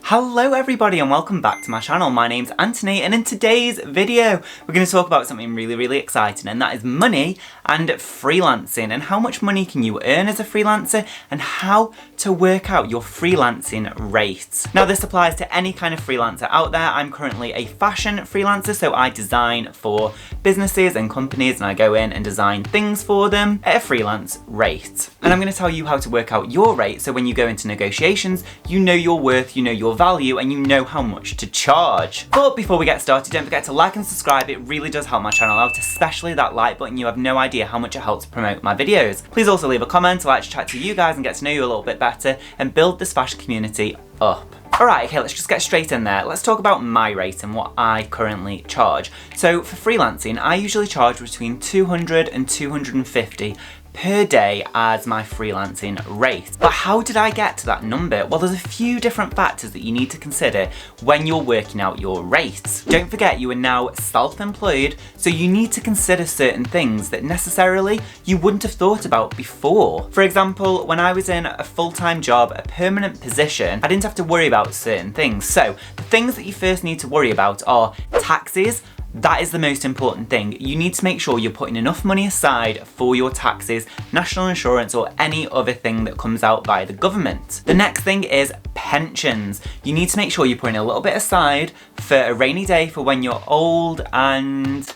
Hello everybody and welcome back to my channel. My name's Antony and in today's video we're going to talk about something really exciting, and that is money and freelancing and how much money can you earn as a freelancer and how to work out your freelancing rate. Now this applies to any kind of freelancer out there. I'm currently a fashion freelancer, so I design for businesses and companies and I go in and design things for them at a freelance rate. And I'm going to tell you how to work out your rate so when you go into negotiations you know your worth, you know your value, and you know how much to charge. But before we get started, don't forget to like and subscribe. It really does help my channel out, especially that like button. You have no idea how much it helps promote my videos. Please also leave a comment. I like to chat to you guys and get to know you a little bit better and build this fashion community up. Alright, okay, let's just get straight in there. Let's talk about my rate and what I currently charge. So for freelancing, I usually charge between 200 and 250 per day as my freelancing rate. But how did I get to that number? Well, there's a few different factors that you need to consider when you're working out your rates. Don't forget you are now self-employed, so you need to consider certain things that necessarily you wouldn't have thought about before. For example, when I was in a full-time job, a permanent position, I didn't have to worry about certain things. So the things that you first need to worry about are taxes. That is the most important thing. You need to make sure you're putting enough money aside for your taxes, national insurance, or any other thing that comes out by the government. The next thing is pensions. You need to make sure you're putting a little bit aside for a rainy day, for when you're old and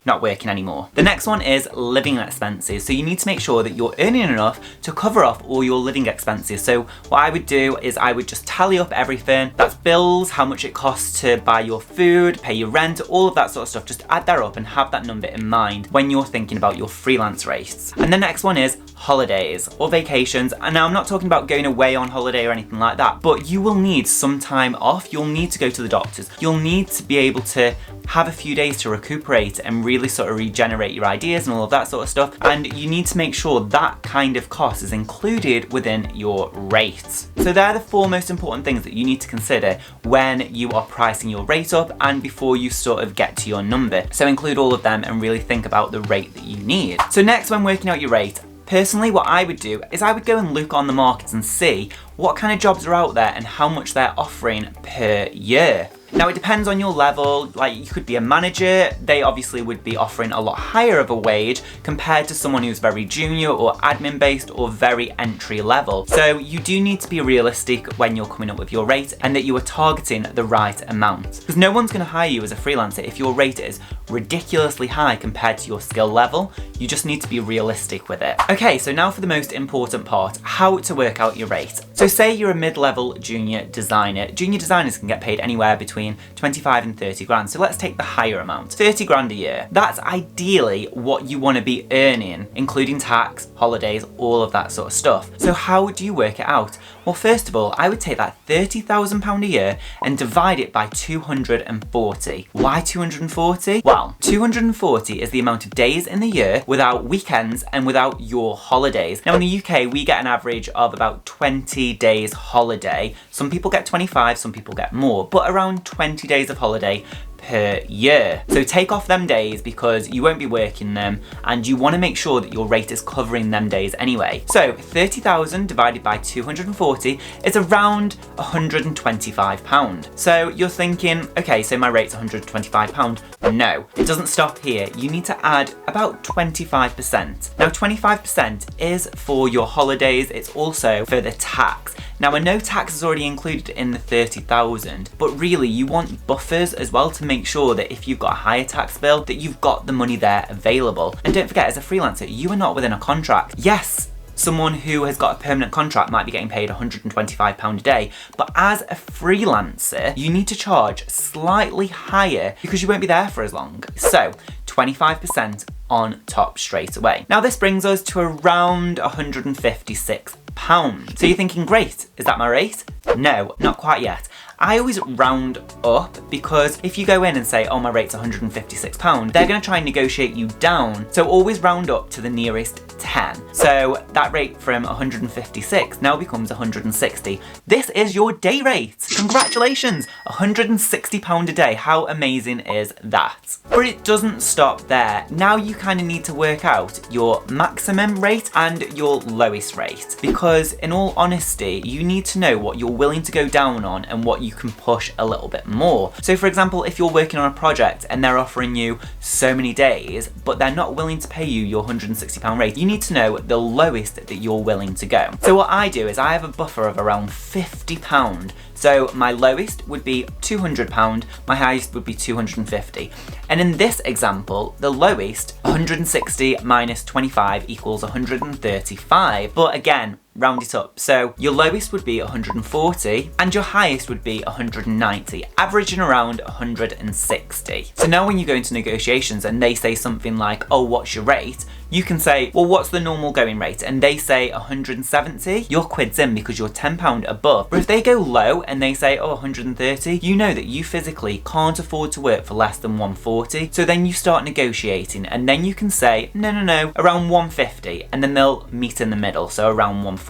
not working anymore. The next one is living expenses. So you need to make sure that you're earning enough to cover off all your living expenses. So what I would do is I would just tally up everything. That's bills, how much it costs to buy your food, pay your rent, all of that sort of stuff. Just add that up and have that number in mind when you're thinking about your freelance rates. And the next one is holidays or vacations. And now I'm not talking about going away on holiday or anything like that, but you will need some time off. You'll need to go to the doctors. You'll need to be able to have a few days to recuperate and really sort of regenerate your ideas and all of that sort of stuff. And you need to make sure that kind of cost is included within your rate. So they're the four most important things that you need to consider when you are pricing your rate up and before you sort of get to your number. So include all of them and really think about the rate that you need. So next, when working out your rate, personally, what I would do is I would go and look on the markets and see what kind of jobs are out there and how much they're offering per year. Now it depends on your level. Like, you could be a manager, they obviously would be offering a lot higher of a wage compared to someone who's very junior or admin based or very entry level. So you do need to be realistic when you're coming up with your rate and that you are targeting the right amount. Because no one's going to hire you as a freelancer if your rate is ridiculously high compared to your skill level. You just need to be realistic with it. Okay, so now for the most important part, how to work out your rate. So say you're a mid-level junior designer. Junior designers can get paid anywhere between 25 and 30 grand. So let's take the higher amount, 30 grand a year. That's ideally what you want to be earning, including tax, holidays, all of that sort of stuff. So how do you work it out? Well, first of all, I would take that £30,000 a year and divide it by 240. Why 240? Well, 240 is the amount of days in the year without weekends and without your holidays. Now in the UK, we get an average of about 20 days holiday. Some people get 25, some people get more, but around 20 days of holiday per year. So take off them days because you won't be working them and you want to make sure that your rate is covering them days anyway. So 30,000 divided by 240 is around £125. So you're thinking, okay, so my rate's £125. No, it doesn't stop here. You need to add about 25%. Now 25% is for your holidays. It's also for the tax. Now I know tax is already included in the 30,000, but really you want buffers as well to make sure that if you've got a higher tax bill, that you've got the money there available. And don't forget, as a freelancer, you are not within a contract. Yes, someone who has got a permanent contract might be getting paid £125 a day, but as a freelancer, you need to charge slightly higher because you won't be there for as long. So 25% on top straight away. Now this brings us to around £156. So you're thinking, great, is that my rate? No, not quite yet. I always round up because if you go in and say, oh, my rate's £156, they're going to try and negotiate you down. So always round up to the nearest 10. So that rate from 156 now becomes 160. This is your day rate. Congratulations, £160 a day. How amazing is that? But it doesn't stop there. Now you kind of need to work out your maximum rate and your lowest rate, because in all honesty, you need to know what you're willing to go down on and what you can push a little bit more. So for example, if you're working on a project and they're offering you so many days, but they're not willing to pay you your £160 rate, you need to know the lowest that you're willing to go. So what I do is I have a buffer of around £50. So my lowest would be £200, my highest would be £250. And in this example, the lowest, 160 minus 25 equals 135. But again, round it up. So your lowest would be 140 and your highest would be 190, averaging around 160. So now when you go into negotiations and they say something like, oh, what's your rate? You can say, well, what's the normal going rate? And they say 170, your quid's in because you're £10 above. But if they go low and they say, oh, 130, you know that you physically can't afford to work for less than 140. So then you start negotiating and then you can say, no, around 150. And then they'll meet in the middle, so around 140.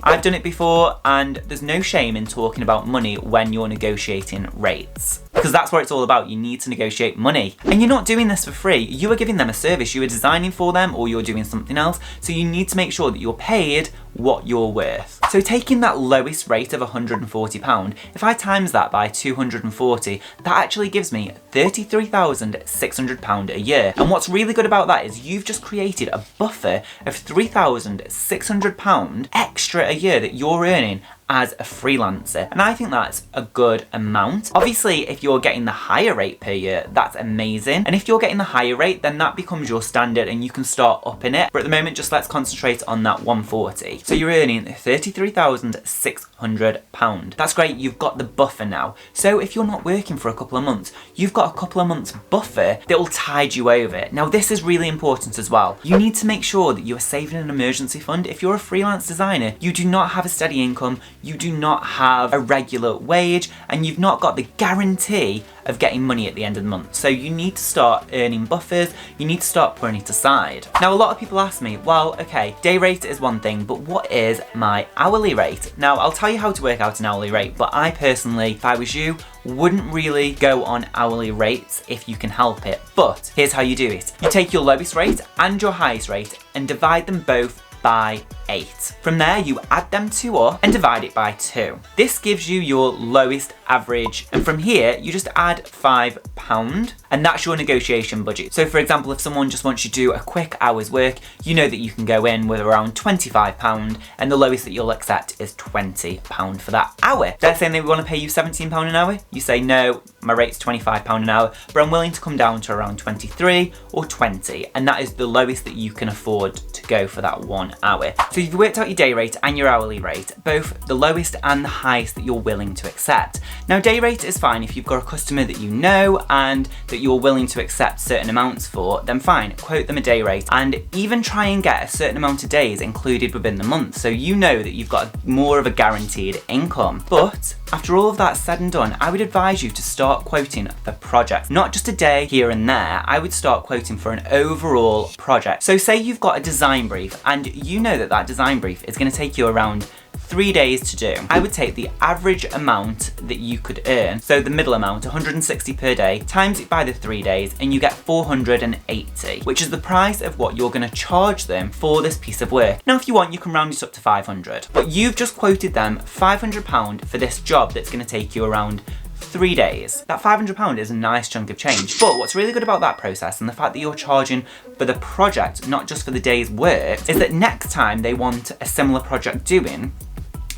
I've done it before and there's no shame in talking about money when you're negotiating rates, because that's what it's all about. You need to negotiate money. And you're not doing this for free. You are giving them a service. You are designing for them or you're doing something else. So you need to make sure that you're paid what you're worth. So taking that lowest rate of £140, if I times that by 240, that actually gives me £33,600 a year. And what's really good about that is you've just created a buffer of £3,600 extra a year that you're earning as a freelancer. And I think that's a good amount. Obviously, if you're getting the higher rate per year, that's amazing. And if you're getting the higher rate, then that becomes your standard and you can start upping it. But at the moment, just let's concentrate on that 140. So you're earning £33,600. That's great, you've got the buffer now. So if you're not working for a couple of months, you've got a couple of months buffer that will tide you over. Now, this is really important as well. You need to make sure that you are saving an emergency fund. If you're a freelance designer, you do not have a steady income, you do not have a regular wage, and you've not got the guarantee of getting money at the end of the month. So you need to start earning buffers, you need to start putting it aside. Now, a lot of people ask me, well, okay, day rate is one thing, but what is my hourly rate? Now, I'll tell you how to work out an hourly rate, but I personally, if I was you, wouldn't really go on hourly rates if you can help it. But here's how you do it. You take your lowest rate and your highest rate and divide them both by 8. From there, you add them two up and divide it by 2. This gives you your lowest average. And from here, you just add £5 and that's your negotiation budget. So for example, if someone just wants you to do a quick hour's work, you know that you can go in with around £25 and the lowest that you'll accept is £20 for that hour. They're saying they want to pay you £17 an hour. You say, no, my rate's £25 an hour, but I'm willing to come down to around 23 or 20. And that is the lowest that you can afford to go for that 1 hour. So you've worked out your day rate and your hourly rate, both the lowest and the highest that you're willing to accept. Now, day rate is fine if you've got a customer that you know and that you're willing to accept certain amounts for, then fine, quote them a day rate and even try and get a certain amount of days included within the month, so you know that you've got more of a guaranteed income. But after all of that said and done, I would advise you to start quoting for projects, not just a day here and there. I would start quoting for an overall project. So say you've got a design brief and you know that that design brief is going to take you around 3 days to do. I would take the average amount that you could earn, so the middle amount, 160 per day, times it by the 3 days, and you get 480, which is the price of what you're going to charge them for this piece of work. Now, if you want, you can round it up to 500, but you've just quoted them £500 for this job that's going to take you around 3 days. That £500 is a nice chunk of change. But what's really good about that process and the fact that you're charging for the project, not just for the day's work, is that next time they want a similar project doing,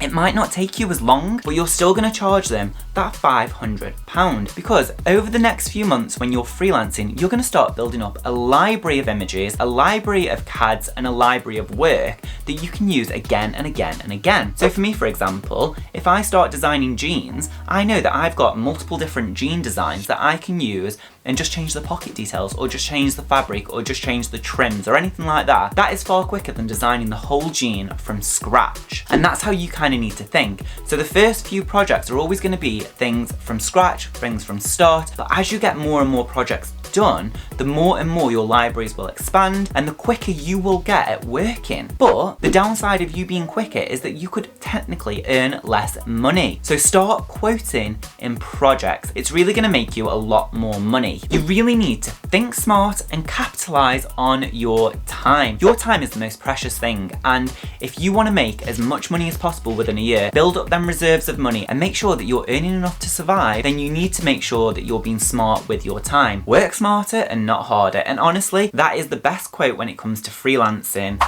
it might not take you as long, but you're still going to charge them that £500 because over the next few months when you're freelancing, you're going to start building up a library of images, a library of CADs and a library of work that you can use again and again and again. So for me, for example, if I start designing jeans, I know that I've got multiple different jean designs that I can use and just change the pocket details or just change the fabric or just change the trims or anything like that. That is far quicker than designing the whole jean from scratch. And that's how you kind of need to think. So the first few projects are always going to be things from scratch, things from start, but as you get more and more projects done, the more and more your libraries will expand and the quicker you will get at working. But the downside of you being quicker is that you could technically earn less money. So start quoting in projects. It's really going to make you a lot more money. You really need to think smart and capitalize on your time. Your time is the most precious thing, and if you want to make as much money as possible within a year, build up them reserves of money and make sure that you're earning enough to survive, then you need to make sure that you're being smart with your time. Work smarter and not harder, and honestly, that is the best quote when it comes to freelancing.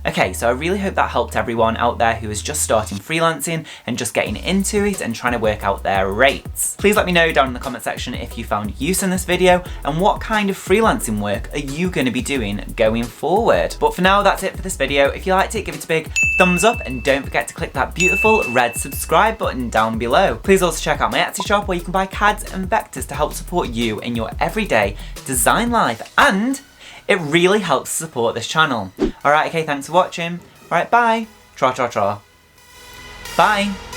Okay, so I really hope that helped everyone out there who is just starting freelancing and just getting into it and trying to work out their rates. Please let me know down in the comment section if you found use in this video and what kind of freelancing work are you going to be doing going forward. But for now, that's it for this video. If you liked it, give it a big thumbs up and don't forget to click that beautiful red subscribe button down below. Please also check out my Etsy shop where you can buy CADs and vectors to help support you in your everyday design life, and it really helps support this channel. Alright, okay, thanks for watching. Alright, bye. Tra tra tra. Bye.